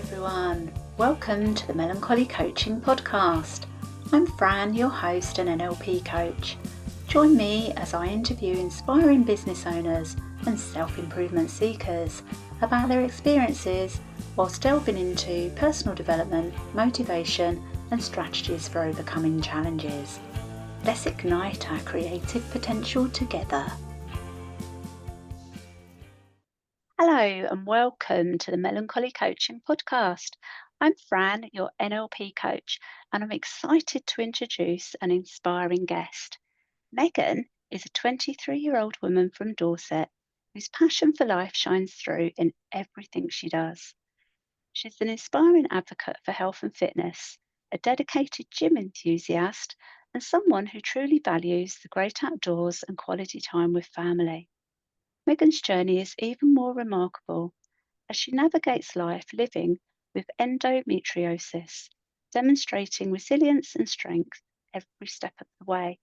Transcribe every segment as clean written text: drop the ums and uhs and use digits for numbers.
everyone. Welcome to the Melancholy Coaching Podcast. I'm Fran, your host and NLP coach. Join me as I interview inspiring business owners and self-improvement seekers about their experiences whilst delving into personal development, motivation and strategies for overcoming challenges. Let's ignite our creative potential together. Hello and welcome to the Melancholy Coaching Podcast. I'm Fran, your NLP coach, and I'm excited to introduce an inspiring guest. Megan is a 23-year-old woman from Dorset whose passion for life shines through in everything she does. She's an inspiring advocate for health and fitness, a dedicated gym enthusiast, and someone who truly values the great outdoors and quality time with family. Megan's journey is even more remarkable as she navigates life living with endometriosis, demonstrating resilience and strength every step of the way.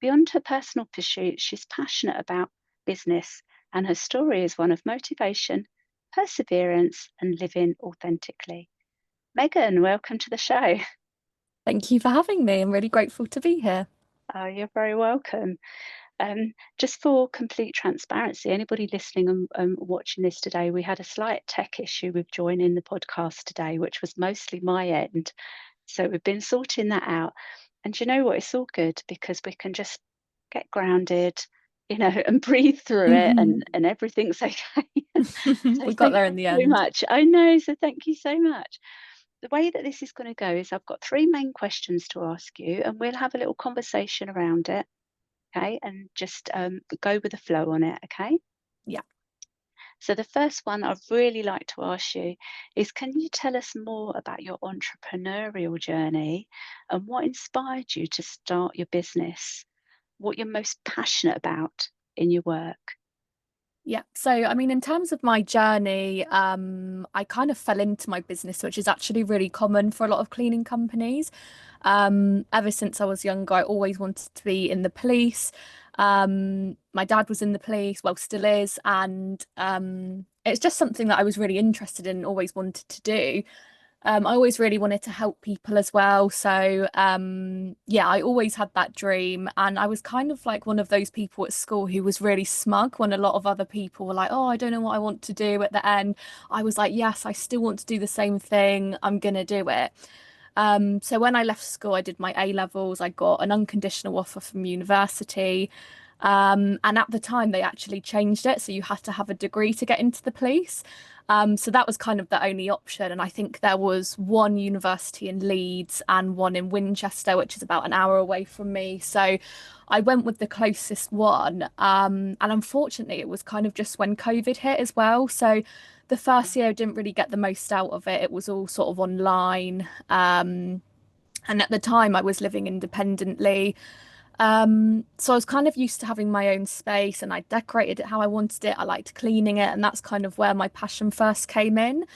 Beyond her personal pursuits, she's passionate about business, and her story is one of motivation, perseverance, and living authentically. Megan, welcome to the show. Thank you for having me. I'm really grateful to be here. Oh, you're very welcome. Just for complete transparency, anybody listening and watching this today, we had a slight tech issue with joining the podcast today, which was mostly my end. So we've been sorting that out. And you know what? It's all good because we can just get grounded, and breathe through it and everything's okay. So We got thank there in you the so end. much. I know. So thank you so much. The way that this is going to go is I've got three main questions to ask you, and we'll have a little conversation around it. Okay, and just go with the flow on it, okay? Yeah. So the first one I'd really like to ask you is, can you tell us more about your entrepreneurial journey and what inspired you to start your business? What you're most passionate about in your work? Yeah. So, in terms of my journey, I kind of fell into my business, which is actually really common for a lot of cleaning companies. Ever since I was younger, I always wanted to be in the police. My dad was in the police, well, still is, and it's just something that I was really interested in and always wanted to do. I always really wanted to help people as well. So, yeah, I always had that dream. And I was kind of like one of those people at school who was really smug when a lot of other people were like, oh, I don't know what I want to do at the end. I was like, yes, I still want to do the same thing. I'm going to do it. So when I left school, I did my A levels. I got an unconditional offer from university. And at the time, they actually changed it. So you had to have a degree to get into the police. So that was kind of the only option. And I think there was one university in Leeds and one in Winchester, which is about an hour away from me. So I went with the closest one. And unfortunately, it was kind of just when COVID hit as well. So the first year I didn't really get the most out of it. It was all sort of online. And at the time, I was living independently. So I was kind of used to having my own space and I decorated it how I wanted it. I liked cleaning it, and that's kind of where my passion first came in.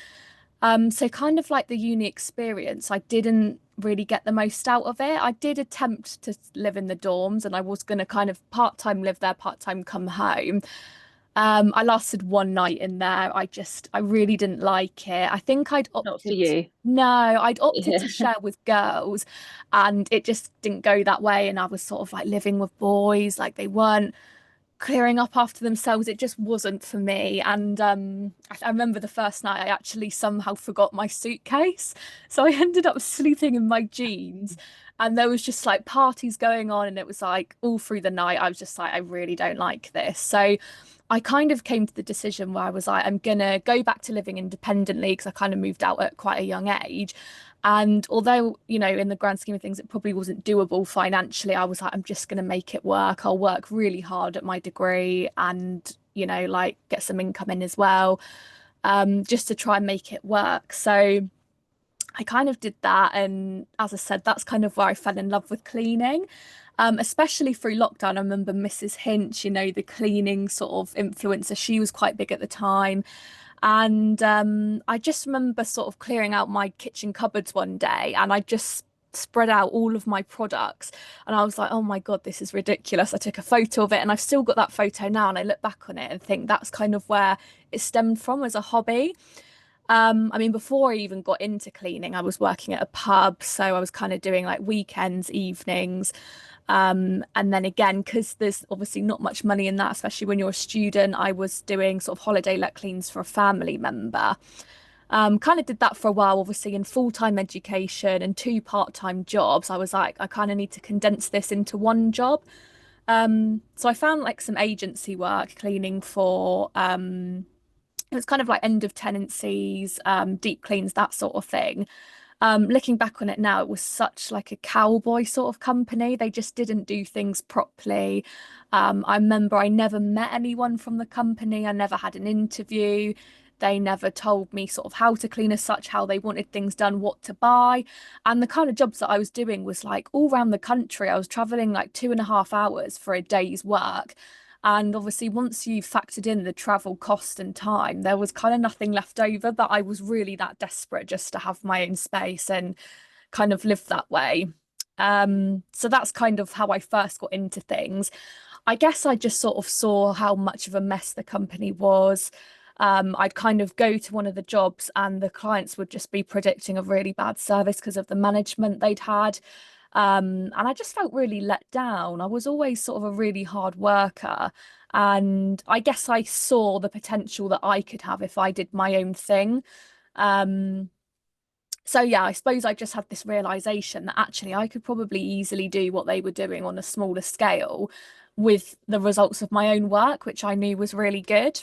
So kind of like the uni experience, I didn't really get the most out of it. I did attempt to live in the dorms and I was going to kind of part-time live there, part-time come home. I lasted one night in there. I really didn't like it. I think Not for you. no, I'd opted Yeah. to share with girls and it just didn't go that way. And I was sort of like living with boys, like they weren't clearing up after themselves. It just wasn't for me. And I remember the first night I actually somehow forgot my suitcase. So I ended up sleeping in my jeans. And there was just like parties going on, and it was like all through the night, I was just like, I really don't like this. So I kind of came to the decision where I was like, I'm gonna go back to living independently because I kind of moved out at quite a young age. And although, in the grand scheme of things, it probably wasn't doable financially, I was like, I'm just going to make it work. I'll work really hard at my degree and, like get some income in as well, just to try and make it work. So I kind of did that. And as I said, that's kind of where I fell in love with cleaning. Especially through lockdown. I remember Mrs. Hinch, the cleaning sort of influencer, she was quite big at the time. And I just remember sort of clearing out my kitchen cupboards one day and I just spread out all of my products. And I was like, oh my God, this is ridiculous. I took a photo of it and I've still got that photo now. And I look back on it and think that's kind of where it stemmed from as a hobby. I mean, before I even got into cleaning, I was working at a pub, so I was kind of doing like weekends, evenings. And then again, because there's obviously not much money in that, especially when you're a student, I was doing sort of holiday let cleans for a family member. Kind of did that for a while, obviously in full-time education and two part-time jobs. I was like, I kind of need to condense this into one job. So I found like some agency work cleaning for it was kind of like end of tenancies, deep cleans, that sort of thing. Looking back on it now, it was such like a cowboy sort of company. They just didn't do things properly. I remember I never met anyone from the company. I never had an interview. They never told me sort of how to clean as such, how they wanted things done, what to buy. And the kind of jobs that I was doing was like all around the country. I was traveling like 2.5 hours for a day's work. And obviously, once you factored in the travel cost and time, there was kind of nothing left over. But I was really that desperate just to have my own space and kind of live that way. So that's kind of how I first got into things. I guess I just sort of saw how much of a mess the company was. I'd kind of go to one of the jobs and the clients would just be predicting a really bad service because of the management they'd had. And I just felt really let down. I was always sort of a really hard worker. And I guess I saw the potential that I could have if I did my own thing. Um, so yeah, I suppose I just had this realization that actually I could probably easily do what they were doing on a smaller scale with the results of my own work, which I knew was really good.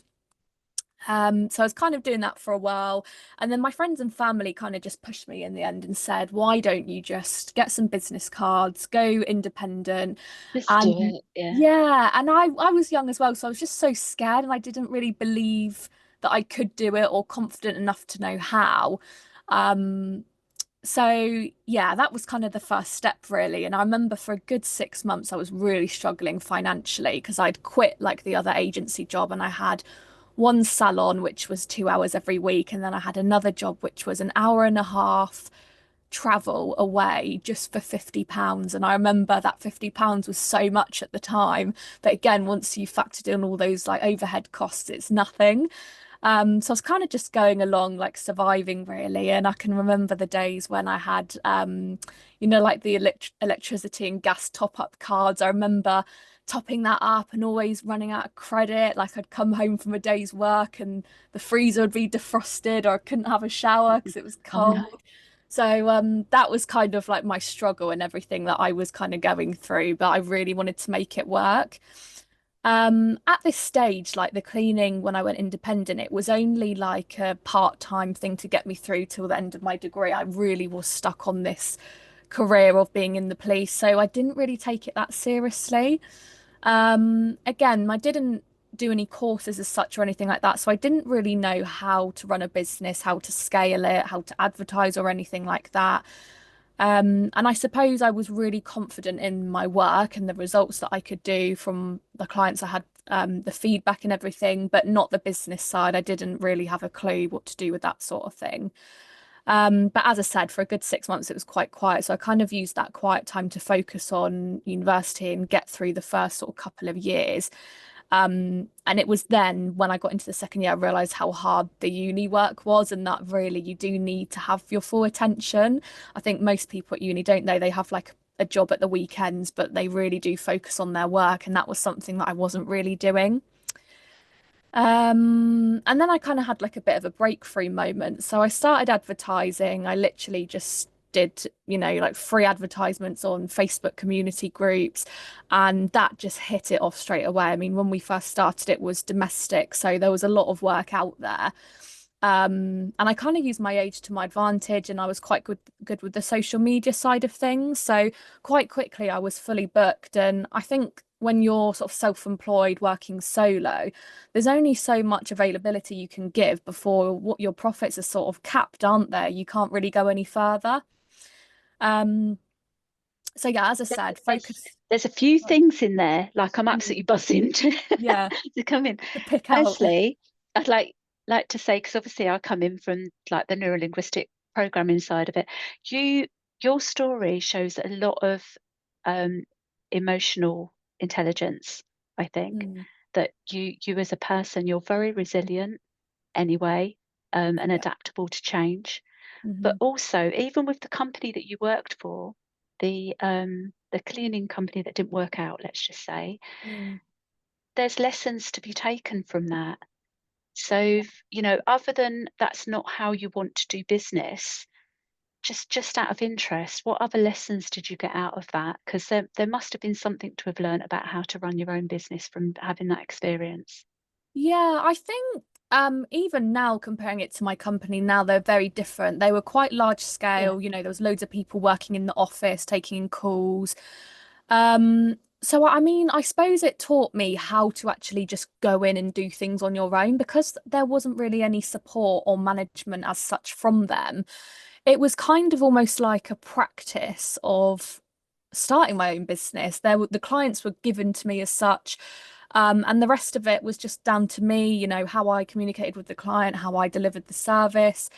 So I was kind of doing that for a while. And then my friends and family kind of just pushed me in the end and said, why don't you just get some business cards, go independent? Just do And it. Yeah. yeah, and I was young as well, so I was just so scared and I didn't really believe that I could do it or confident enough to know how. Um, so yeah, that was kind of the first step really. And I remember for a good 6 months I was really struggling financially because I'd quit like the other agency job and I had one salon which was 2 hours every week, and then I had another job which was an hour and a half travel away just for £50. And I remember that £50 was so much at the time. But again, once you factored in all those like overhead costs, it's nothing. So I was kind of just going along, like surviving really. And I can remember the days when I had, like the electricity and gas top-up cards. I remember topping that up and always running out of credit. Like I'd come home from a day's work and the freezer would be defrosted or I couldn't have a shower because it was Oh no. cold. So that was kind of like my struggle and everything that I was kind of going through, but I really wanted to make it work. At this stage, like the cleaning when I went independent, it was only like a part-time thing to get me through till the end of my degree. I really was stuck on this career of being in the police, so I didn't really take it that seriously. Again, I didn't do any courses as such or anything like that, so I didn't really know how to run a business, how to scale it, how to advertise or anything like that. And I suppose I was really confident in my work and the results that I could do from the clients I had, the feedback and everything, but not the business side. I didn't really have a clue what to do with that sort of thing. But as I said, for a good 6 months, it was quite quiet. So I kind of used that quiet time to focus on university and get through the first sort of couple of years. And it was then when I got into the second year, I realized how hard the uni work was, and that really you do need to have your full attention. I think most people at uni, don't they? They have like a job at the weekends, but they really do focus on their work. And that was something that I wasn't really doing. And then I kind of had like a bit of a breakthrough moment. So I started advertising. I literally just did, like free advertisements on Facebook community groups, and that just hit it off straight away. I mean, when we first started, it was domestic, so there was a lot of work out there. And I kind of used my age to my advantage, and I was quite good with the social media side of things. So quite quickly, I was fully booked. And I think when you're sort of self-employed, working solo, there's only so much availability you can give before what your profits are sort of capped, aren't there? You can't really go any further. Um, so yeah, as I There- said, There's focus. there's a few Sorry. things in there, like I'm Mm, absolutely buzzing to yeah, to come in. to pick out. Firstly, I'd like to say, because obviously I come in from like the neurolinguistic programming side of it. You your story shows a lot of um, emotional intelligence. I think Mm, that you as a person, you're very resilient anyway. and Yeah. adaptable to change. But Hmm. also, even with the company that you worked for, the cleaning company that didn't work out, let's just say, Mm. there's lessons to be taken from that. So, other than that's not how you want to do business, just out of interest, what other lessons did you get out of that? Because there must have been something to have learned about how to run your own business from having that experience. Yeah, I think even now comparing it to my company now they're very different. They were quite large Yeah. scale, there was loads of people working in the office, taking in calls. So I mean, I suppose it taught me how to actually just go in and do things on your own because there wasn't really any support or management as such from them. It was kind of almost like a practice of starting my own business. The clients were given to me as such. And the rest of it was just down to me, how I communicated with the client, how I delivered the service,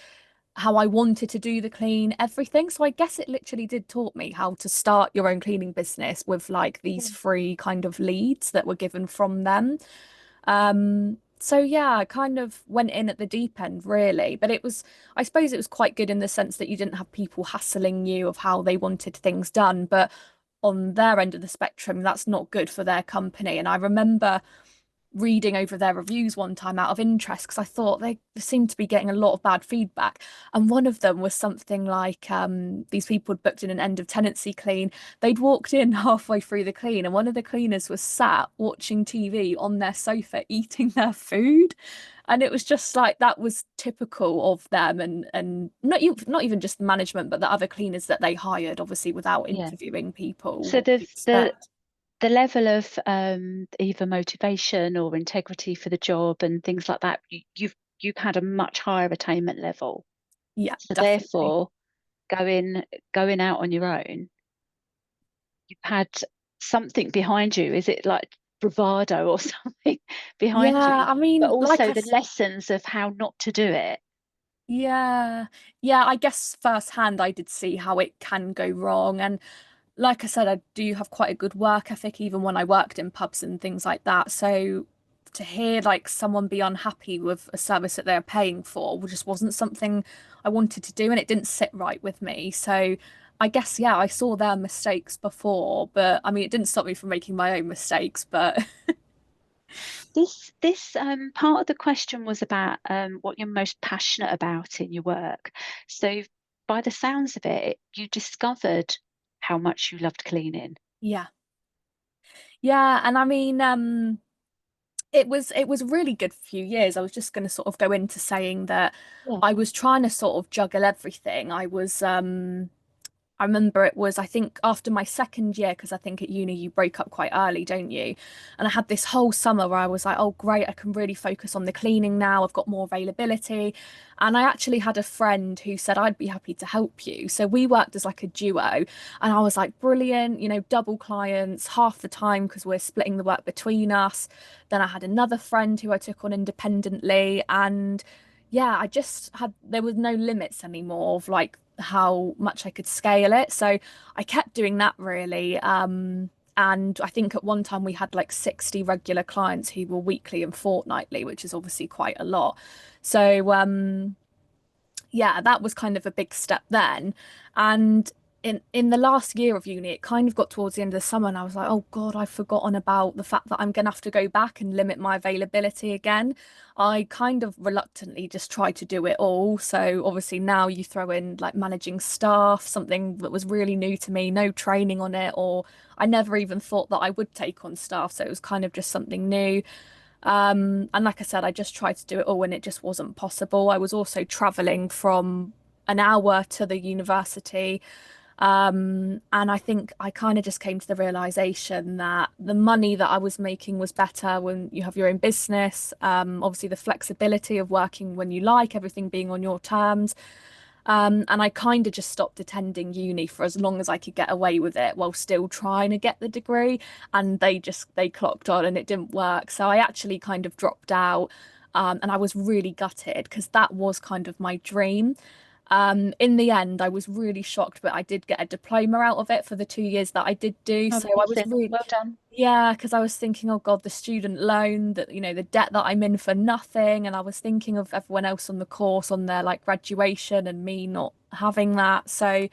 how I wanted to do the clean, everything. So I guess it literally did taught me how to start your own cleaning business with like these Mm. free kind of leads that were given from them. So yeah, I kind of went in at the deep end really, but I suppose it was quite good in the sense that you didn't have people hassling you of how they wanted things done, but on their end of the spectrum, that's not good for their company. And I remember reading over their reviews one time out of interest because I thought they seemed to be getting a lot of bad feedback. And one of them was something like these people had booked in an end of tenancy clean. They'd walked in halfway through the clean, and one of the cleaners was sat watching TV on their sofa eating their food. And it was just like that was typical of them and not even just the management, but the other cleaners that they hired, obviously without Yeah. interviewing people, So what do you the expect? the level of either motivation or integrity for the job and things like that, you've had a much higher attainment level. Yeah, So definitely. therefore, going going out on your own, you've had something behind you. Is it like bravado or something behind Yeah, you? I But mean, also the lessons of how not to do it. yeah, yeah, I guess firsthand I did see how it can go wrong. And like I said, I do have quite a good work ethic, even when I worked in pubs and things like that. So to hear like someone be unhappy with a service that they're paying for just wasn't something I wanted to do, and it didn't sit right with me. So I guess, yeah, I saw their mistakes before, but I mean, it didn't stop me from making my own mistakes. But This part of the question was about what you're most passionate about in your work. So by the sounds of it, you discovered how much you loved cleaning. yeah, yeah, and I mean, it was a really good few years. I was just going to sort of go into saying that Yeah. I was trying to sort of juggle everything. I remember it was, I think, after my second year, because I think at uni you break up quite early, don't you? And I had this whole summer where I was like, oh, great, I can really focus on the cleaning now. I've got more availability. And I actually had a friend who said, I'd be happy to help you. So we worked as like a duo. And I was like, brilliant, double clients half the time because we're splitting the work between us. Then I had another friend who I took on independently. And yeah, there was no limits anymore of like how much I could scale it. So I kept doing that really. And I think at one time we had like 60 regular clients who were weekly and fortnightly, which is obviously quite a lot. So yeah, that was kind of a big step then. And in the last year of uni, it kind of got towards the end of the summer, and I was like, oh God, I've forgotten about the fact that I'm gonna have to go back and limit my availability again. I kind of reluctantly just tried to do it all. So obviously now you throw in like managing staff, something that was really new to me, no training on it, or I never even thought that I would take on staff. So it was kind of just something new. And like I said, I just tried to do it all and it just wasn't possible. I was also traveling from an hour to the university. And I think I kind of just came to the realization that the money that I was making was better when you have your own business. Obviously, the flexibility of working when you like, everything being on your terms. And I kind of just stopped attending uni for as long as I could get away with it while still trying to get the degree. And they clocked on and it didn't work. So I actually kind of dropped out. And I was really gutted because that was kind of my dream. In the end, I was really shocked, but I did get a diploma out of it for the 2 years that I did do. So I was Amazing. really, Well done. yeah, because I was thinking, oh God, the student loan, that, the debt that I'm in for nothing. And I was thinking of everyone else on the course on their like graduation and me not having that. So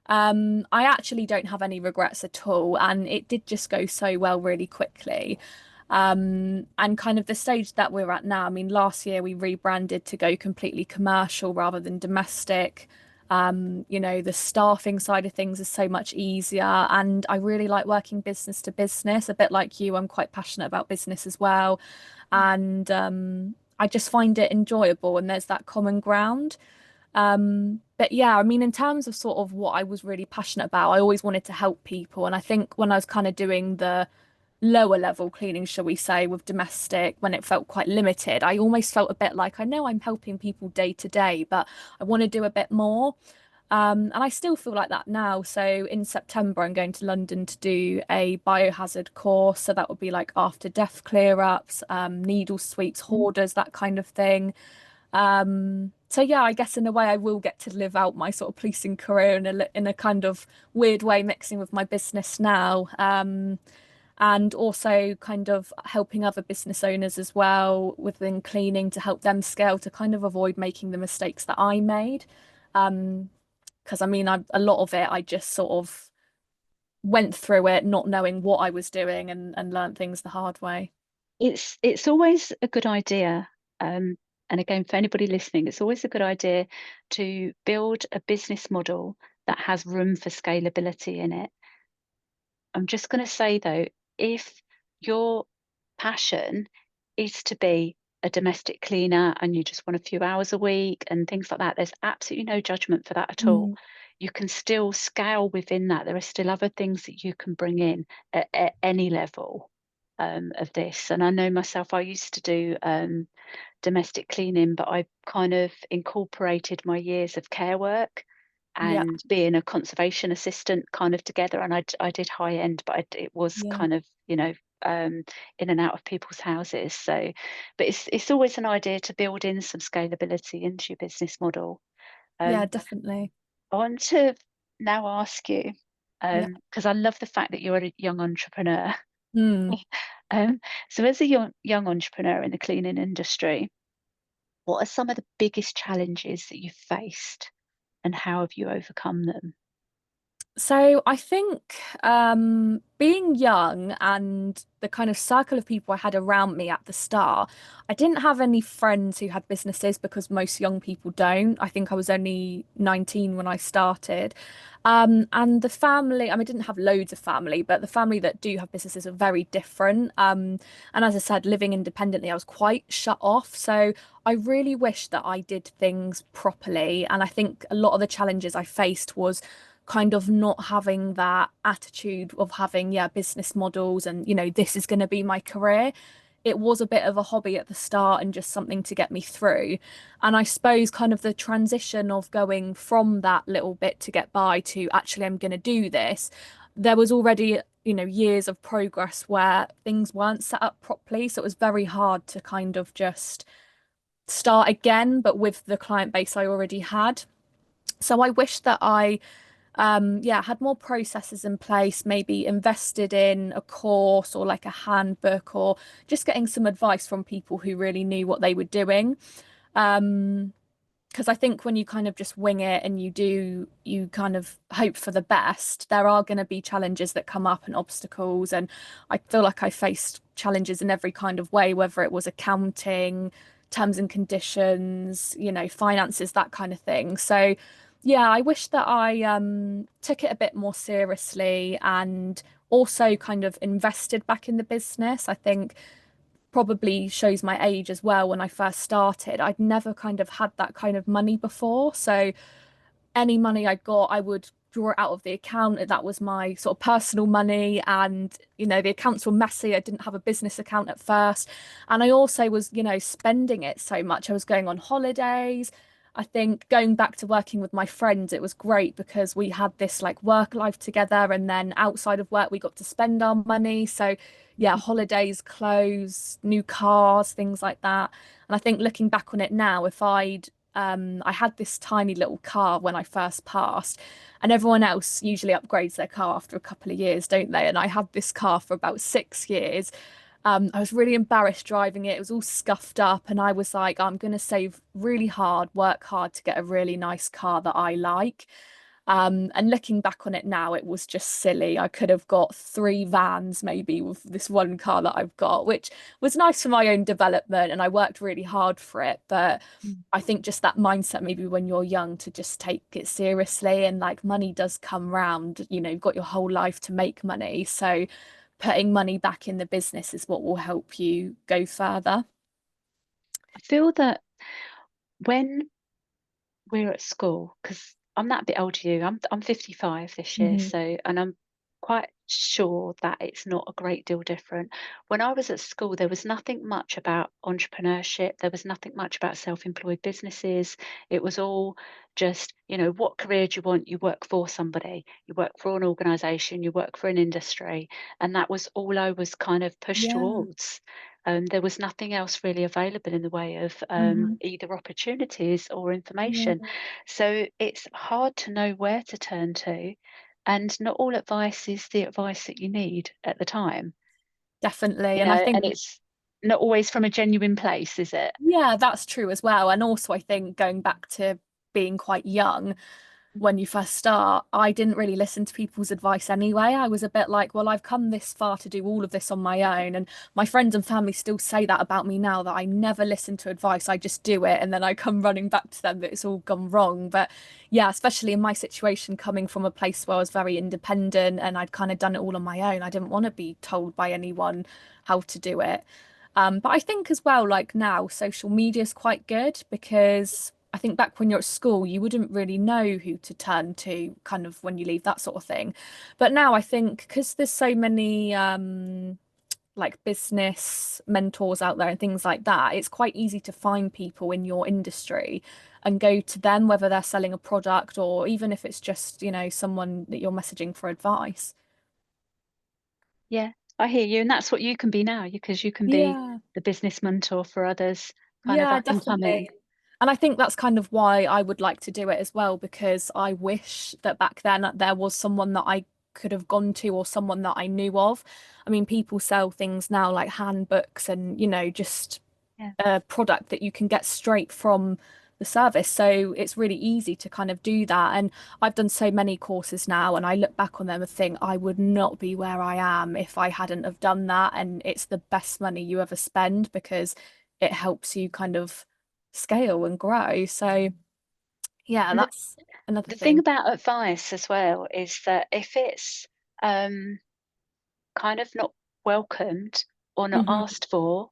I actually don't have any regrets at all. And it did just go so well really quickly. And kind of the stage that we're at now, I mean, last year we rebranded to go completely commercial rather than domestic. The staffing side of things is so much easier. And I really like working business to business, a bit like you. I'm quite passionate about business as well. And I just find it enjoyable and there's that common ground. But yeah, I mean, in terms of sort of what I was really passionate about, I always wanted to help people. And I think when I was kind of doing the lower level cleaning, shall we say, with domestic, when it felt quite limited, I almost felt a bit like I know I'm helping people day to day, but I want to do a bit more. And I still feel like that now. So in September, I'm going to London to do a biohazard course. So that would be like after death clear ups, needle sweeps, hoarders, that kind of thing. So yeah, I guess in a way I will get to live out my sort of policing career in a kind of weird way, mixing with my business now. And also kind of helping other business owners as well within cleaning to help them scale to kind of avoid making the mistakes that I made. Because I mean, a lot of it, I just sort of went through it not knowing what I was doing and learned things the hard way. It's always a good idea. And again, for anybody listening, it's always a good idea to build a business model that has room for scalability in it. I'm just going to say though, if your passion is to be a domestic cleaner and you just want a few hours a week and things like that, there's absolutely no judgment for that at all. Mm, You can still scale within that. There are still other things that you can bring in at any level of this. And I know myself, I used to do domestic cleaning, but I kind of incorporated my years of care work yeah, and being a conservation assistant kind of together. And I did high end, but it was yeah, kind of, in and out of people's houses. So, but it's always an idea to build in some scalability into your business model. yeah, Um, definitely. I want to now ask you, Yeah. because I love the fact that you're a young entrepreneur. Mm. Um, so as a young entrepreneur in the cleaning industry, what are some of the biggest challenges that you've faced and how have you overcome them? So I think being young and the kind of circle of people I had around me at the start, I didn't have any friends who had businesses because most young people don't. I think I was only 19 when I started. And the family, I mean, I didn't have loads of family, but the family that do have businesses are very different. And as I said, living independently, I was quite shut off. So I really wish that I did things properly. And I think a lot of the challenges I faced was kind of not having that attitude of having, yeah, business models and, this is going to be my career. It was a bit of a hobby at the start and just something to get me through. And I suppose kind of the transition of going from that little bit to get by to actually, I'm going to do this, there was already, years of progress where things weren't set up properly. So it was very hard to kind of just start again, but with the client base I already had. So I wish that I yeah, had more processes in place, maybe invested in a course or like a handbook or just getting some advice from people who really knew what they were doing. Um, because I think when you kind of just wing it and you kind of hope for the best, there are going to be challenges that come up and obstacles. And I feel like I faced challenges in every kind of way, whether it was accounting, terms and conditions, finances, that kind of thing. So, yeah, I wish that I took it a bit more seriously and also kind of invested back in the business. I think probably shows my age as well. When I first started, I'd never kind of had that kind of money before. So any money I got, I would draw it out of the account. That was my sort of personal money. And, the accounts were messy. I didn't have a business account at first. And I also was, spending it so much. I was going on holidays. I think going back to working with my friends, it was great because we had this like work life together. And then outside of work, we got to spend our money. So, yeah, holidays, clothes, new cars, things like that. And I think looking back on it now, if I'd I had this tiny little car when I first passed, and everyone else usually upgrades their car after a couple of years, don't they? And I had this car for about 6 years. I was really embarrassed driving it. It was all scuffed up, and I was like, I'm going to save really hard, work hard to get a really nice car that I like. And looking back on it now, it was just silly. I could have got 3 vans maybe with this one car that I've got, which was nice for my own development, and I worked really hard for it. But Mm. I think just that mindset, maybe when you're young, to just take it seriously, and like money does come round, you've got your whole life to make money. So putting money back in the business is what will help you go further. I feel that when we're at school, because I'm that bit older than you. I'm 55 this year, Hmm. so and I'm quite sure that it's not a great deal different. When I was at school, there was nothing much about entrepreneurship. There was nothing much about self-employed businesses. It was all just, what career do you want? You work for somebody, you work for an organization, you work for an industry, and that was all I was kind of pushed Yeah. towards. There was nothing else really available in the way of Hmm. either opportunities or Yeah, information. So it's hard to know where to turn to, and not all advice is the advice that you need at the time, definitely. And I think, and it's not always from a genuine place, is it? yeah, that's true as well. And also, I think going back to being quite young, when you first start, I didn't really listen to people's advice anyway. I was a bit like, well, I've come this far to do all of this on my own. And my friends and family still say that about me now, that I never listen to advice. I just do it. And then I come running back to them that it's all gone wrong. But yeah, especially in my situation, coming from a place where I was very independent and I'd kind of done it all on my own, I didn't want to be told by anyone how to do it. But I think as well, like now, social media is quite good, because I think back when you're at school, you wouldn't really know who to turn to kind of when you leave, that sort of thing. But now I think because there's so many like business mentors out there and things like that, it's quite easy to find people in your industry and go to them, whether they're selling a product or even if it's just, someone that you're messaging for advice. Yeah, I hear you, and that's what you can be now, because you can be Yeah. the business mentor for others, kind of Yeah, up and definitely. coming. And I think that's kind of why I would like to do it as well, because I wish that back then there was someone that I could have gone to or someone that I knew of. I mean, people sell things now like handbooks and, just Yeah. a product that you can get straight from the service. So it's really easy to kind of do that. And I've done so many courses now, and I look back on them and think I would not be where I am if I hadn't have done that. And it's the best money you ever spend, because it helps you kind of scale and grow. So yeah, And that's another the thing thing. about advice as well is that if it's kind of not welcomed or not Hmm. asked for,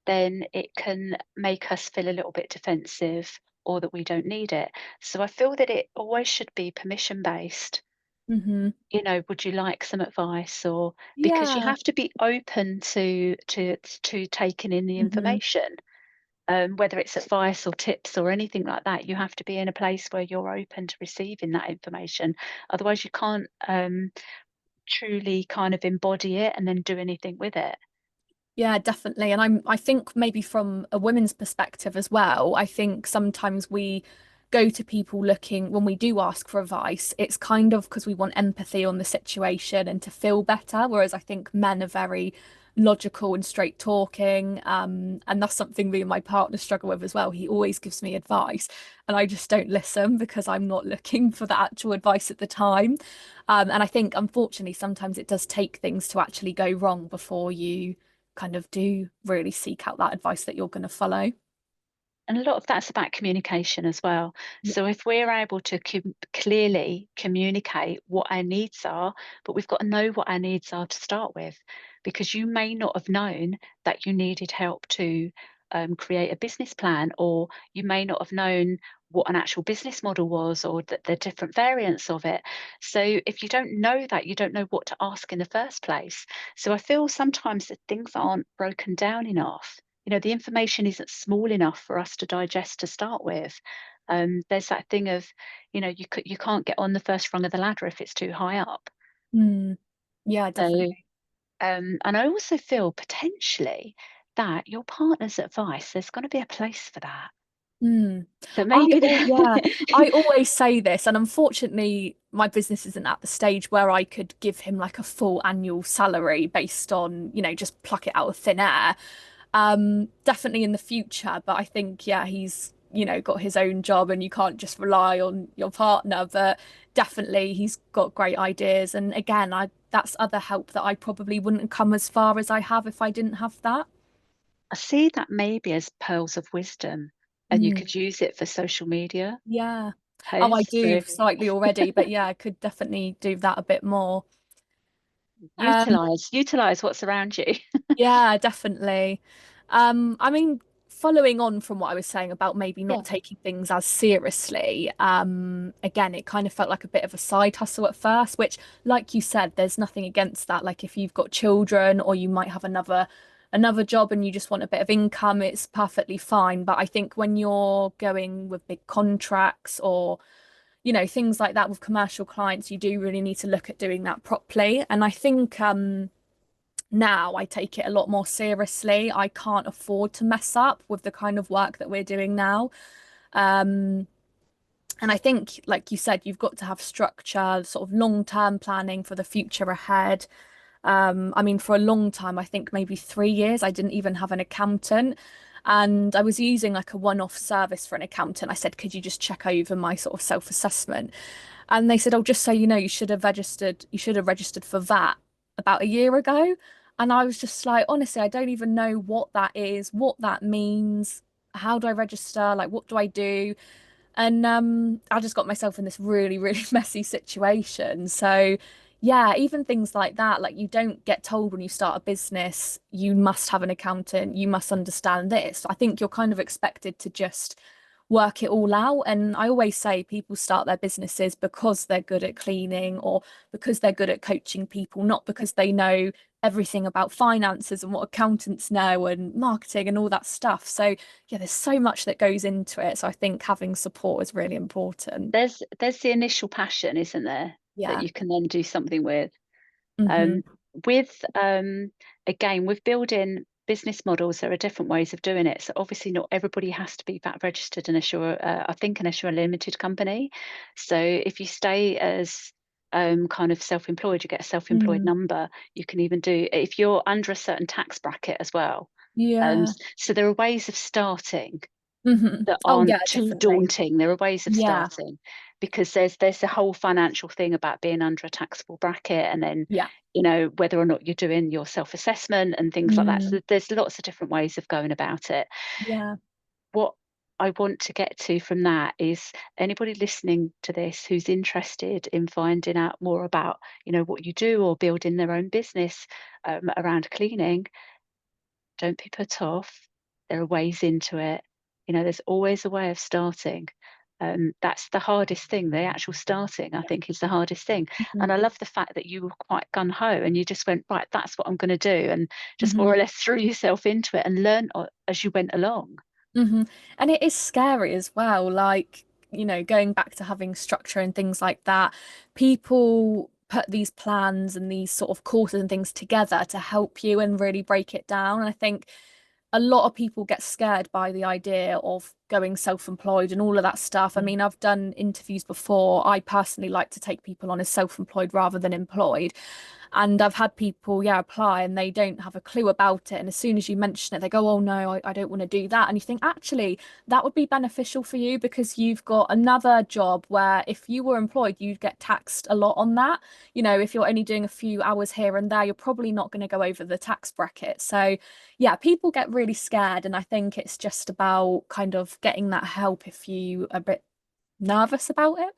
then it can make us feel a little bit defensive or that we don't need it. So I feel that it always should be permission based. Hmm. Would you like some advice? Or because you Yeah. have to be open to taking in the Hmm. information. Whether it's advice or tips or anything like that, you have to be in a place where you're open to receiving that information. Otherwise, you can't truly kind of embody it and then do anything with it. Yeah, definitely. And I think maybe from a women's perspective as well, I think sometimes we go to people looking, when we do ask for advice, it's kind of because we want empathy on the situation and to feel better. Whereas I think men are very logical and straight talking. And that's something me and my partner struggle with as well. He always gives me advice and I just don't listen because I'm not looking for the actual advice at the time. And I think unfortunately sometimes it does take things to actually go wrong before you kind of do really seek out that advice that you're going to follow. And a lot of that's about communication as well. Yeah. So if we're able to clearly communicate what our needs are, but we've got to know what our needs are to start with, because you may not have known that you needed help to create a business plan, or you may not have known what an actual business model was, or the different variants of it. So if you don't know that, you don't know what to ask in the first place. So I feel sometimes that things aren't broken down enough. The information isn't small enough for us to digest to start with. There's that thing of, you can't get on the first rung of the ladder if it's too high up. Mm. Yeah, So, definitely. and I also feel potentially that your partner's advice, there's going to be a place for that. Mm. So maybe, Yeah, I always say this, and unfortunately, my business isn't at the stage where I could give him like a full annual salary based on, just pluck it out of thin air. Definitely in the future, but I think, yeah, he's, got his own job and you can't just rely on your partner, but definitely he's got great ideas. And again, that's other help that I probably wouldn't come as far as I have if I didn't have that. I see that maybe as pearls of wisdom, and you Mm, could use it for social media yeah. Oh, I posts. do So slightly already, but yeah, I could definitely do that a bit more. Um, utilize what's around you. Yeah, definitely. I mean, following on from what I was saying about maybe Yeah. not taking things as seriously, again, it kind of felt like a bit of a side hustle at first, which, like you said, there's nothing against that. Like if you've got children or you might have another job and you just want a bit of income, it's perfectly fine. But I think when you're going with big contracts or things like that with commercial clients, you do really need to look at doing that properly. And I think now I take it a lot more seriously. I can't afford to mess up with the kind of work that we're doing now. Um, and I think, like you said, you've got to have structure, sort of long-term planning for the future ahead. I mean, for a long time, I think maybe 3 years, I didn't even have an accountant. And I was using like a one-off service for an accountant. I said, could you just check over my sort of self-assessment? And they said, oh, just so you know, you should have registered for that about a year ago. And I was just like, honestly, I don't even know what that is, what that means. How do I register? Like, what do I do? And I just got myself in this really, really messy situation. So, yeah, even things like that, like you don't get told when you start a business, you must have an accountant, you must understand this. I think you're kind of expected to just work it all out. And I always say people start their businesses because they're good at cleaning or because they're good at coaching people, not because they know everything about finances and what accountants know and marketing and all that stuff. So, yeah, there's so much that goes into it. So I think having support is really important. There's the initial passion, isn't there, that Yeah. you can then do something with. Hmm. Um, with again, with building business models, there are different ways of doing it. So obviously, not everybody has to be VAT registered unless you're, I think, unless you're a limited company. So if you stay as kind of self-employed, you get a self-employed Mm. number. You can even do if you're under a certain tax bracket as well. Yeah. So there are ways of starting Hmm. that Oh, yeah, aren't too definitely. daunting. There are ways of Yeah. starting because there's the whole financial thing about being under a taxable bracket, and then Yeah. whether or not you're doing your self-assessment and things like that. Mm. So there's lots of different ways of going about it. Yeah. What I want to get to from that is anybody listening to this who's interested in finding out more about what you do or building their own business around cleaning. Don't be put off. There are ways into it. There's always a way of starting. That's the hardest thing. The actual starting, I think, is the hardest thing. And I Hmm. love the fact that you were quite gun ho and you just went, right, that's what I'm going to do. And just more Hmm. or less threw yourself into it and learn as you went along. Hmm. And it is scary as well. Like, going back to having structure and things like that, people put these plans and these sort of courses and things together to help you and really break it down. And I think a lot of people get scared by the idea of going self-employed and all of that stuff. I Mm. mean, I've done interviews before. I personally like to take people on as self-employed rather than employed. And I've had people, yeah, apply and they don't have a clue about it. And as soon as you mention it, they go, oh no, I don't want to do that. And you think, actually, that would be beneficial for you because you've got another job where if you were employed, you'd get taxed a lot on that. If you're only doing a few hours here and there, you're probably not going to go over the tax bracket. So, yeah, people get really scared. And I think it's just about kind of getting that help if you are a bit nervous about it.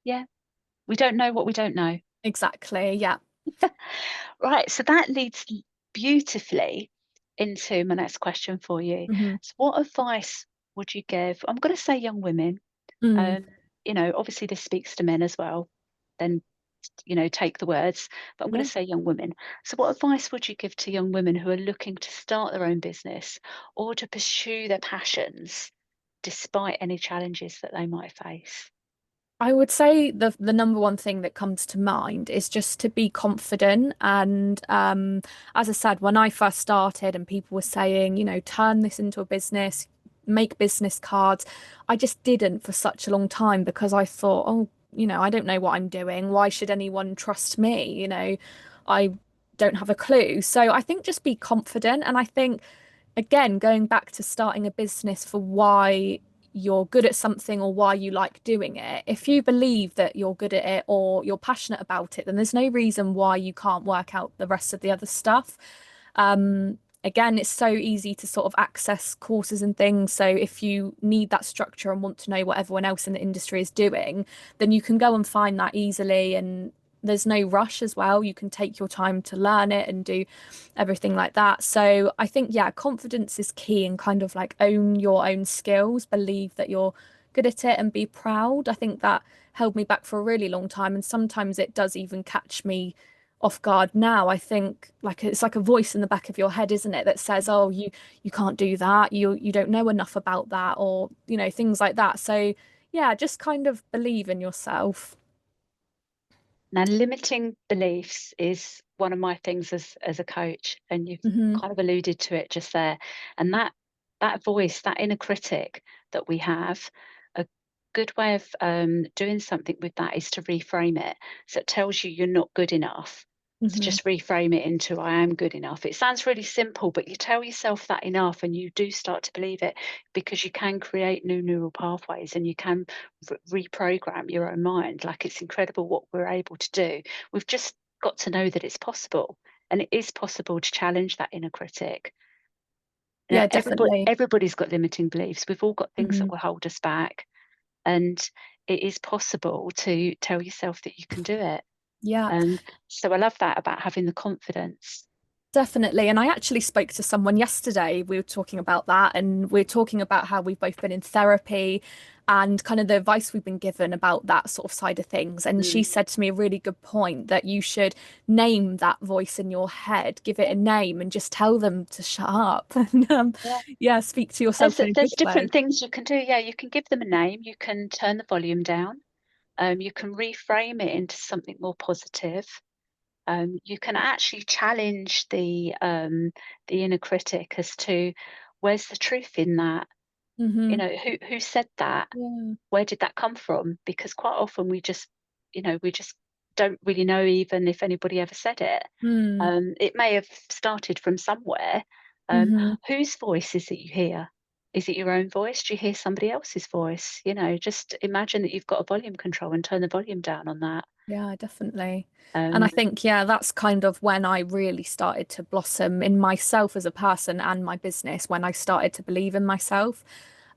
Yeah, we don't know what we don't know. Exactly. Yeah. Right, so that leads beautifully into my next question for you. Hmm. So what advice would you give? I'm going to say young women. Mm. Um, obviously this speaks to men as well. Then, take the words, but I'm going Yeah. to say young women. So what advice would you give to young women who are looking to start their own business or to pursue their passions despite any challenges that they might face? I would say the number one thing that comes to mind is just to be confident. And as I said, when I first started and people were saying, turn this into a business, make business cards. I just didn't for such a long time because I thought, oh, I don't know what I'm doing. Why should anyone trust me? I don't have a clue. So I think just be confident. And I think, again, going back to starting a business for why you're good at something or why you like doing it, if you believe that you're good at it or you're passionate about it, then there's no reason why you can't work out the rest of the other stuff. Again, it's so easy to sort of access courses and things. So if you need that structure and want to know what everyone else in the industry is doing, then you can go and find that easily. And there's no rush as well. You can take your time to learn it and do everything like that. So I think, yeah, confidence is key and kind of like own your own skills, believe that you're good at it and be proud. I think that held me back for a really long time. And sometimes it does even catch me off guard now. I think like it's like a voice in the back of your head, isn't it, that says, oh, you can't do that, you don't know enough about that, or things like that. So yeah, just kind of believe in yourself. Now, limiting beliefs is one of my things as a coach, and you've Hmm. kind of alluded to it just there. And that voice, that inner critic that we have, a good way of doing something with that is to reframe it. So it tells you you're not good enough. So Hmm. just reframe it into I am good enough. It sounds really simple, but you tell yourself that enough and you do start to believe it, because you can create new neural pathways and you can reprogram your own mind. Like, it's incredible what we're able to do. We've just got to know that it's possible, and it is possible to challenge that inner critic. Yeah, Everybody, definitely. everybody's got limiting beliefs. We've all got things Hmm. that will hold us back, and it is possible to tell yourself that you can do it. Yeah. And so I love that about having the confidence. Definitely. And I actually spoke to someone yesterday. We were talking about that, and we are talking about how we've both been in therapy and kind of the advice we've been given about that sort of side of things. And she Mm. said to me a really good point that you should name that voice in your head, give it Yeah, a name, and just tell them to shut up and yeah. yeah, speak to There's yourself in a there's good way. different things you can do. Yeah, you can give them a name. You can turn the volume down. You can reframe it into something more positive. You can actually challenge the inner critic as to where's the truth in that. Hmm. Who said that? Yeah. Where did that come from? Because quite often we just don't really know even if anybody ever said it. Hmm. It may have started from somewhere. Um, Hmm. whose voice is it you hear? Is it your own voice? Do you hear somebody else's voice? Just imagine that you've got a volume control and turn the volume down on that. Yeah, definitely. And I Um, think, yeah, that's kind of when I really started to blossom in myself as a person and my business, when I started to believe in myself.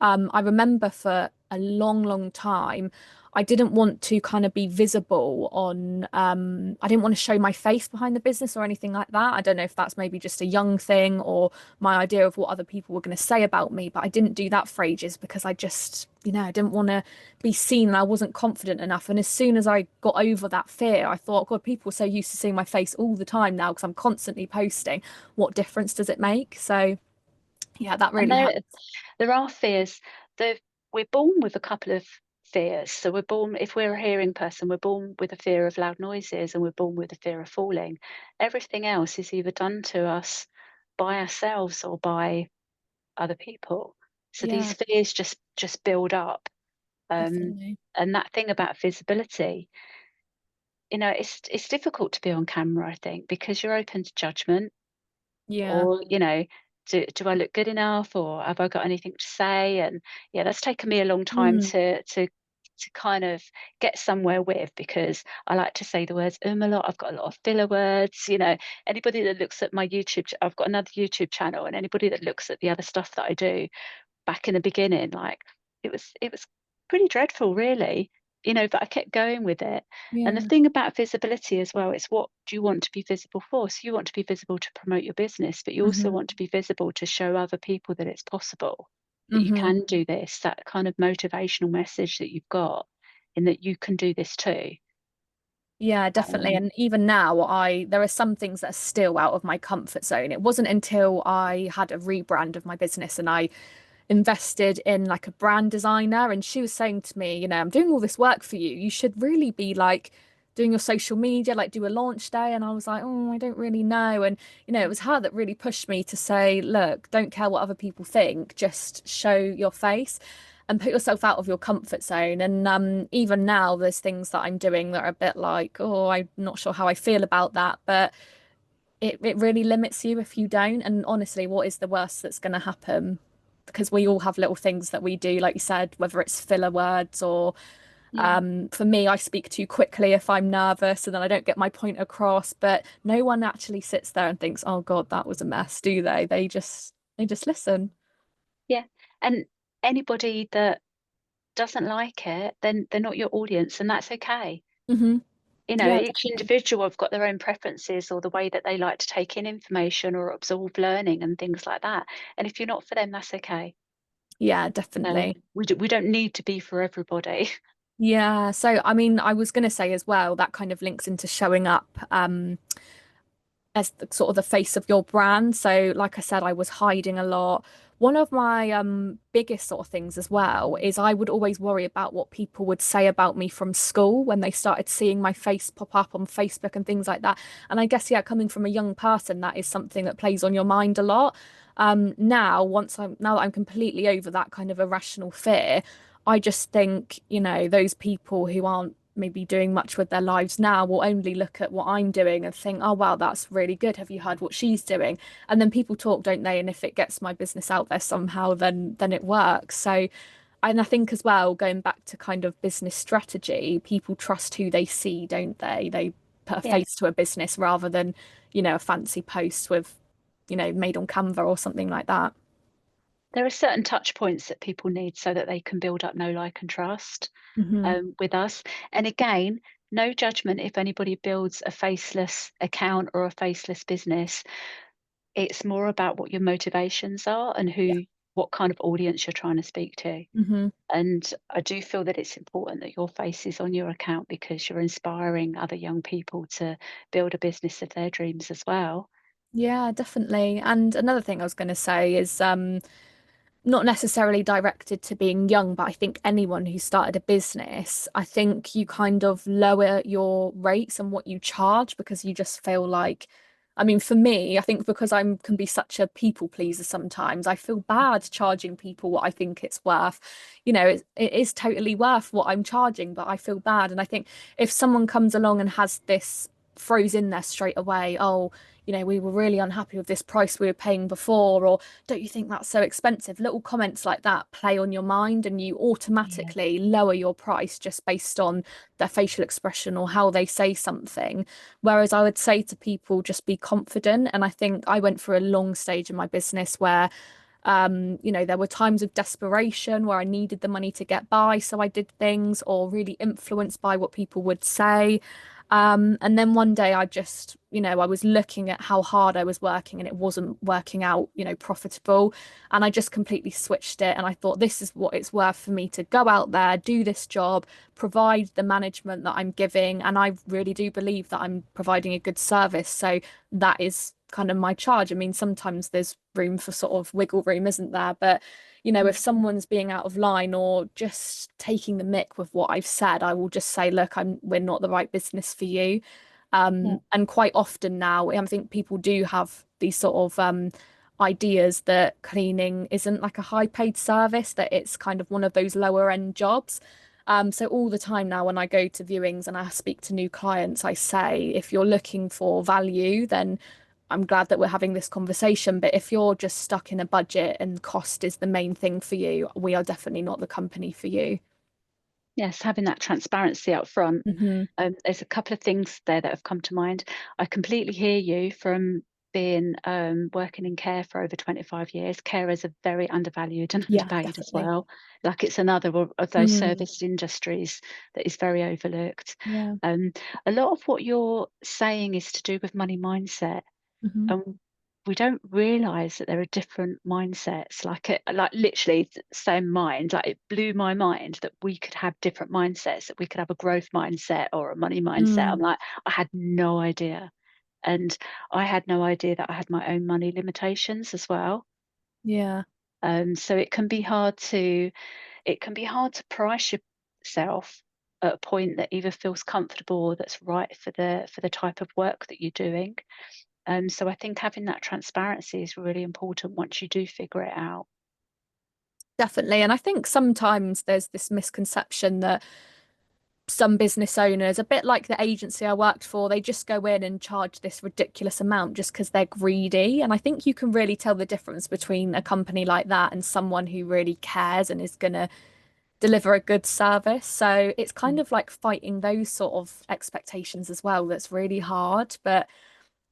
I remember for a long, long time, I didn't want to kind of be visible on, I didn't want to show my face behind the business or anything like that. I don't know if that's maybe just a young thing or my idea of what other people were going to say about me, but I didn't do that for ages because I just, I didn't want to be seen and I wasn't confident enough. And as soon as I got over that fear, I thought, God, people are so used to seeing my face all the time now because I'm constantly posting. What difference does it make? So, yeah, that and really there, helped. there are fears. We're born with a couple of fears. So we're born, if we're a hearing person, we're born with a fear of loud noises and we're born with a fear of falling. Everything else is either done to us by ourselves or by other people. So these Yeah, fears just build up. Um, definitely. and that thing about visibility, it's difficult to be on camera, I think, because you're open to judgment. Yeah. Or, do I look good enough, or have I got anything to say? And yeah, that's taken me a long time Mm, to kind of get somewhere with, because I like to say the words a lot. I've got a lot of filler words. Anybody that looks at my I've got another YouTube channel, and anybody that looks at the other stuff that I do back in the beginning, like, it was pretty dreadful, really. But I kept going with it. And the yeah. thing about visibility as well, it's what do you want to be visible for? So you want to be visible to promote your business, but you also Hmm. want to be visible to show other people that it's possible, that you Hmm. can do this, that kind of motivational message that you've got, and that you can do this too. Yeah, definitely. Um, And even now, there are some things that are still out of my comfort zone. It wasn't until I had a rebrand of my business and I invested in like a brand designer, and she was saying to me, I'm doing all this work for you. You should really be like doing your social media, like do a launch day. And I was like, oh, I don't really know. And, it was her that really pushed me to say, look, don't care what other people think, just show your face and put yourself out of your comfort zone. And even now, there's things that I'm doing that are a bit like, oh, I'm not sure how I feel about that. But it really limits you if you don't. And honestly, what is the worst that's going to happen? Because we all have little things that we do, like you said, whether it's filler words or Yeah. for me, I speak too quickly if I'm nervous and then I don't get my point across. But no one actually sits there and thinks, oh God, that was a mess, do they? They just listen. Yeah. And anybody that doesn't like it, then they're not your audience, and that's okay. Hmm. Yeah, Each definitely. individual have got their own preferences or the way that they like to take in information or absorb learning and things like that. And if you're not for them, that's okay. Yeah, definitely. We don't need to be for everybody. Yeah. So, I mean, I was going to say as well, that kind of links into showing up. As the, sort of the face of your brand. So, like I said, I was hiding a lot. One of my biggest sort of things as well is I would always worry about what people would say about me from school when they started seeing my face pop up on Facebook and things like that. And I guess, yeah, coming from a young person, that is something that plays on your mind a lot. Now that I'm completely over that kind of irrational fear, I just think, those people who aren't maybe doing much with their lives now will only look at what I'm doing and think, oh wow, that's really good. Have you heard what she's doing? And then people talk, don't they? And if it gets my business out there somehow, then it works. So, and I think as well, going back to kind of business strategy, people trust who they see, don't they? They put a Yeah. face to a business rather than, a fancy post with, made on Canva or something like that. There are certain touch points that people need so that they can build up know, like, and trust Hmm. with us. And again, no judgment if anybody builds a faceless account or a faceless business. It's more about what your motivations are and Yeah. what kind of audience you're trying to speak to. Hmm. And I do feel that it's important that your face is on your account because you're inspiring other young people to build a business of their dreams as well. Yeah, definitely. And another thing I was going to say is not necessarily directed to being young, but I think anyone who started a business, I think you kind of lower your rates and what you charge because you just feel like, I mean, for me, I think because I can be such a people pleaser sometimes, I feel bad charging people what I think it's worth. It is totally worth what I'm charging, but I feel bad. And I think if someone comes along and has this throws in there straight away, oh, we were really unhappy with this price we were paying before, or don't you think that's so expensive? Little comments like that play on your mind and you Yeah. automatically lower your price just based on their facial expression or how they say something. Whereas I would say to people, just be confident. And I think I went through a long stage in my business where there were times of desperation where I needed the money to get by, so I did things or really influenced by what people would say. And then one day I just, I was looking at how hard I was working and it wasn't working out, profitable. And I just completely switched it. And I thought, this is what it's worth for me to go out there, do this job, provide the management that I'm giving. And I really do believe that I'm providing a good service. So that is kind of my charge. I mean, sometimes there's room for sort of wiggle room, isn't there? But if Mm. someone's being out of line or just taking the mick with what I've said, I will just say, look, we're not the right business for you. Yeah. And quite often now, I think people do have these sort of ideas that cleaning isn't like a high paid service, that it's kind of one of those lower end jobs. So all the time now when I go to viewings and I speak to new clients, I say, if you're looking for value, then I'm glad that we're having this conversation. But if you're just stuck in a budget and cost is the main thing for you, we are definitely not the company for you. Yes, having that transparency up front. Hmm. There's a couple of things there that have come to mind. I completely hear you from being working in care for over 25 years. Carers are very undervalued and Yeah, underpaid as definitely. well. Like it's another of those Mm, service industries that is very overlooked. yeah. Um, a lot of what you're saying is to do with money mindset. Hmm. And we don't realize that there are different mindsets, like literally same mind. Like it blew my mind that we could have different mindsets, that we could have a growth mindset or a money mindset. I'm Mm, like, I had no idea. And I had no idea that I had my own money limitations as well. yeah. So it can be hard to price yourself at a point that either feels comfortable or that's right for the type of work that you're doing. So I think having that transparency is really important once you do figure it out. Definitely. And I think sometimes there's this misconception that some business owners, a bit like the agency I worked for, they just go in and charge this ridiculous amount just because they're greedy. And I think you can really tell the difference between a company like that and someone who really cares and is going to deliver a good service. So it's kind Mm. of like fighting those sort of expectations as well. That's really hard. But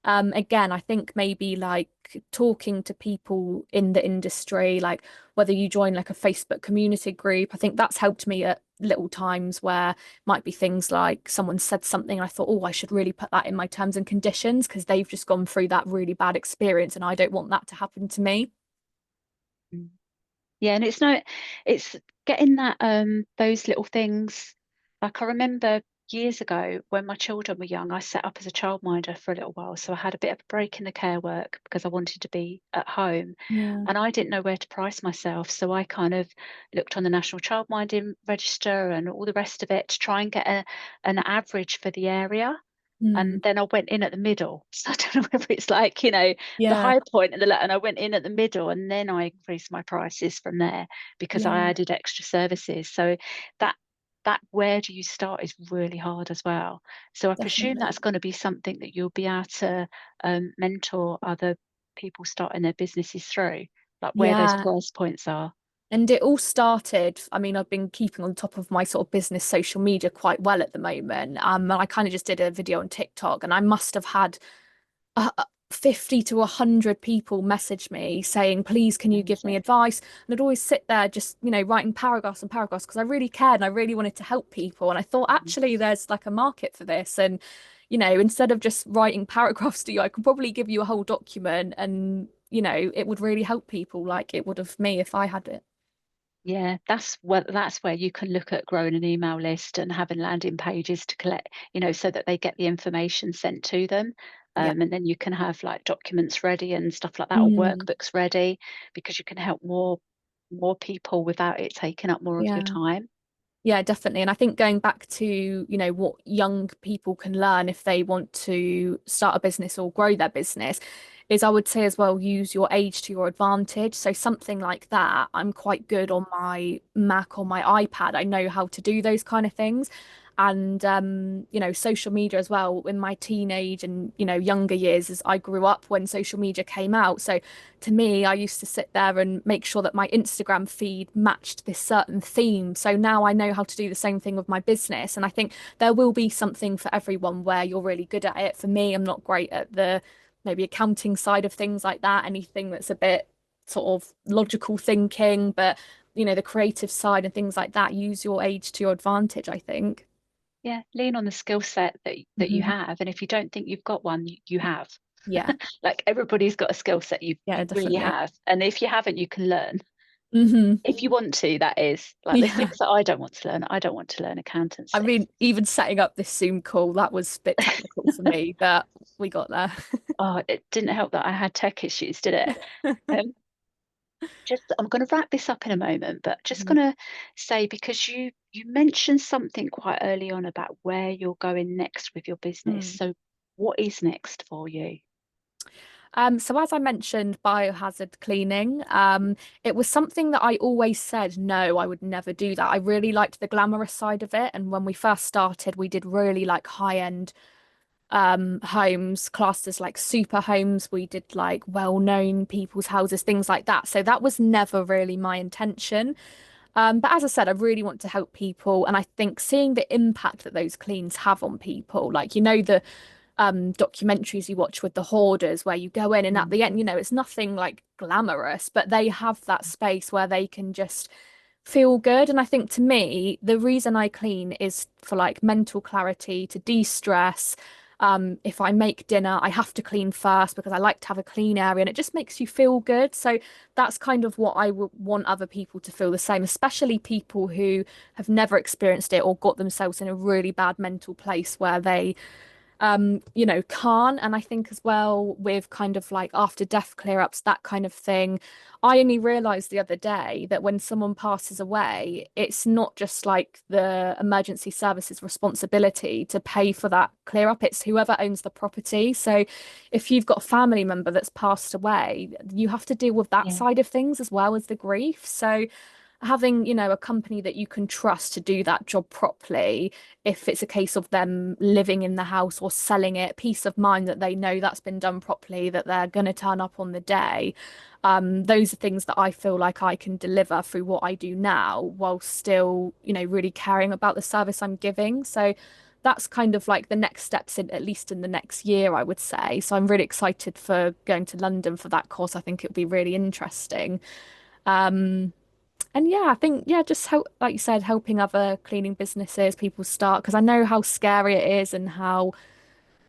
again, I think maybe like talking to people in the industry, like whether you join like a Facebook community group, I think that's helped me at little times where might be things like someone said something and I thought, oh, I should really put that in my terms and conditions because they've just gone through that really bad experience and I don't want that to happen to me. Mm. Yeah, and it's getting that those little things. Like I remember years ago when my children were young, I set up as a childminder for a little while. So I had a bit of a break in the care work because I wanted to be at home Yeah. and I didn't know where to price myself. So I kind of looked on the National Childminding Register and all the rest of it to try and get an average for the area. Mm. And then I went in at the middle. So I don't know whether it's like, the Yeah. high point and and I went in at the middle and then I increased my prices from there because I Yeah. added extra services. So that that where do you start is really hard as well. So I presume Definitely. that's going to be something that you'll be able to mentor other people starting their businesses through, like where those Yeah. price points are. And it all started, I mean, I've been keeping on top of my sort of business social media quite well at the moment. And I kind of just did a video on TikTok and I must have had 50 to 100 people message me saying, please, can you give me Amazing. advice? And I'd always sit there just, writing paragraphs and paragraphs because I really cared and I really wanted to help people. And I thought, Mhm. actually, there's like a market for this. And, instead of just writing paragraphs to you, I could probably give you a whole document and, it would really help people like it would have me if I had it. Yeah, that's where you can look at growing an email list and having landing pages to collect, so that they get the information sent to them. Yeah. And then you can have like documents ready and stuff like that, or Mm, workbooks ready, because you can help more people without it taking up more of your yeah. time. Yeah, definitely. And I think going back to, what young people can learn if they want to start a business or grow their business is I would say as well, use your age to your advantage. So something like that, I'm quite good on my Mac or my iPad. I know how to do those kind of things. And social media as well in my teenage and, younger years as I grew up when social media came out. So to me, I used to sit there and make sure that my Instagram feed matched this certain theme. So now I know how to do the same thing with my business. And I think there will be something for everyone where you're really good at it. For me, I'm not great at the maybe accounting side of things like that, anything that's a bit sort of logical thinking, but the creative side and things like that, use your age to your advantage, I think. Yeah, lean on the skill set that you Hmm. have, and if you don't think you've got one, you have. Yeah, Like everybody's got a skill set yeah, you really definitely. have, and if you haven't, you can learn. Hmm. If you want to, that is. Like the Yeah. things that I don't want to learn, I don't want to learn I accountancy. mean, even setting up this Zoom call, that was a bit technical for me, but we got there. Oh, it didn't help that I had tech issues, did it? Um, I'm going to wrap this up in a moment, but just Mhm. going to say because you mentioned something quite early on about where you're going next with your business. Mm. So, what is next for you? So as I mentioned, biohazard cleaning, it was something that I always said, no, I would never do that. I really liked the glamorous side of it. And when we first started, we did really like high-end homes classed as like super homes. We did like well-known people's houses, things like that. So that was never really my intention. But as I said, I really want to help people, and I think seeing the impact that those cleans have on people, like the documentaries you watch with the hoarders where you go in and at Mm. the end, it's nothing like glamorous, but they have that space where they can just feel good. And I think to me, the reason I clean is for like mental clarity, to de-stress. If I make dinner, I have to clean first because I like to have a clean area and it just makes you feel good. So that's kind of what I would want other people to feel the same, especially people who have never experienced it or got themselves in a really bad mental place where they can't. And I think as well with kind of like after death clear ups, that kind of thing, I only realized the other day that when someone passes away, it's not just like the emergency services responsibility to pay for that clear up, it's whoever owns the property. So if you've got a family member that's passed away, you have to deal with that Yeah. side of things as well as the grief. So having, a company that you can trust to do that job properly, if it's a case of them living in the house or selling it, peace of mind that they know that's been done properly, that they're going to turn up on the day. Those are things that I feel like I can deliver through what I do now while still, really caring about the service I'm giving. So that's kind of like the next steps in, at least in the next year, I would say. So I'm really excited for going to London for that course. I think it'll be really interesting. Um, and yeah, I think, yeah, just help, like you said, helping other cleaning businesses, people start, because I know how scary it is and how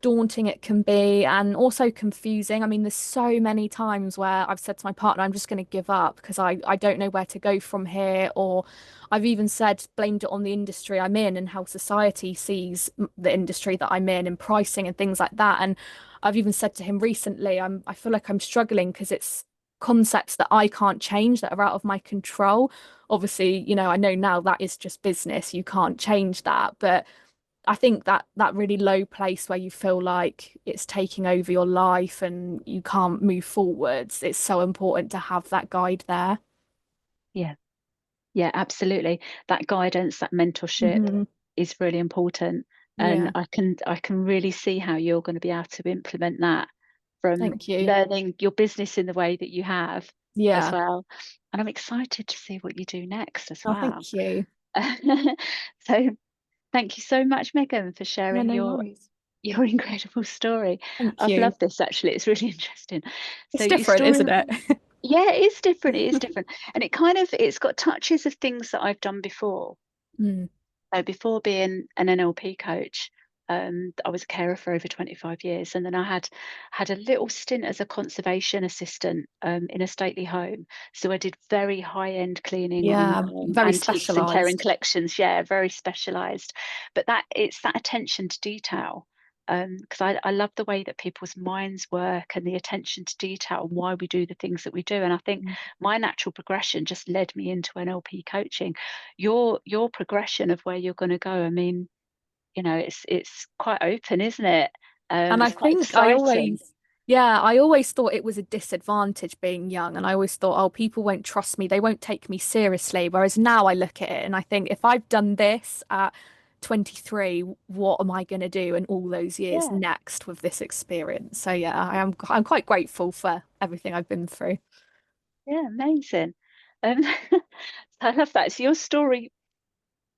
daunting it can be and also confusing. I mean, there's so many times where I've said to my partner, I'm just going to give up because I don't know where to go from here. Or I've even said, blamed it on the industry I'm in and how society sees the industry that I'm in and pricing and things like that. And I've even said to him recently, I feel like I'm struggling because it's concepts that I can't change that are out of my control. Obviously, I know now that is just business. You can't change that. But I think that really low place where you feel like it's taking over your life and you can't move forwards, it's so important to have that guide there. Yeah. Yeah, absolutely. That guidance, that mentorship Hmm. is really important. And Yeah, I can really see how you're going to be able to implement that from thank you. learning your business in the way that you have as Yeah. well. And I'm excited to see what you do next as Oh, well. thank you. So thank you so much, Megan, for Yeah, sharing no your worries. your incredible story. Thank I've you. loved this actually. It's really interesting. So It's your different, story, isn't it? yeah, it is different. It is different. And it's got touches of things that I've done before. Mm. So before being an NLP coach, I was a carer for over 25 years, and then I had a little stint as a conservation assistant in a stately home. So I did very high-end cleaning on Yeah, very antiques and care and specialized. collections. Yeah, very specialised. But it's that attention to detail. Because I love the way that people's minds work and the attention to detail and why we do the things that we do. And I think Mm. my natural progression just led me into NLP coaching. Your progression of where you're going to go, I mean, it's quite open, isn't it? And I It's quite think exciting. I always thought it was a disadvantage being young. And I always thought, oh, people won't trust me. They won't take me seriously. Whereas now I look at it and I think if I've done this at 23, what am I going to do in all those years Yeah, next with this experience? So yeah, I'm quite grateful for everything I've been through. yeah, amazing. So I love that. So your story,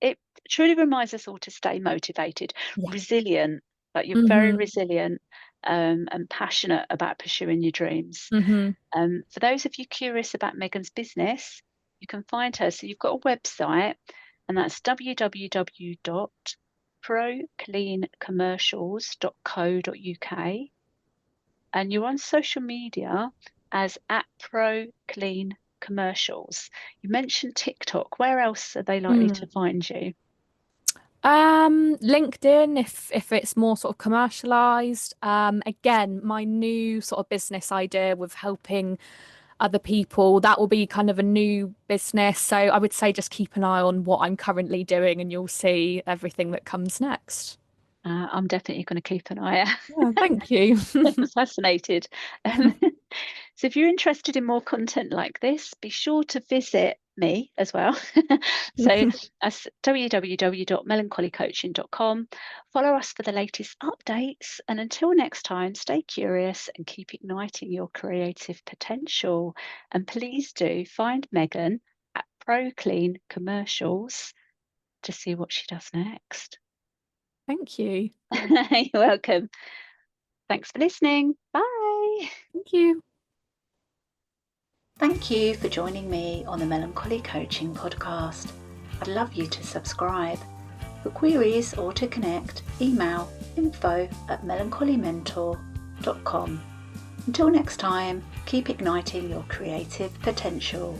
it truly reminds us all to stay motivated, Yeah. resilient. Like you're very Hmm. resilient, and passionate about pursuing your dreams. Hmm. For those of you curious about Megan's business, you can find her. So you've got a website, and that's www.procleancommercials.co.uk. And you're on social media as at Pro Clean Commercials. You mentioned TikTok. Where else are they likely to find you? LinkedIn, if it's more sort of commercialized. Again, my new sort of business idea with helping other people, that will be kind of a new business. So I would say just keep an eye on what I'm currently doing and you'll see everything that comes next. I'm definitely going to keep an eye Yeah, thank you. out. Fascinated. Um, so if you're interested in more content like this, be sure to visit me as well. So that's www.melancholycoaching.com. Follow us for the latest updates. And until next time, stay curious and keep igniting your creative potential. And please do find Megan at Pro Clean Commercials to see what she does next. Thank you. You're welcome. Thanks for listening. Bye. Thank you. Thank you for joining me on the Melancholy Coaching Podcast. I'd love you to subscribe. For queries or to connect, email info@melancholymentor.com. Until next time, keep igniting your creative potential.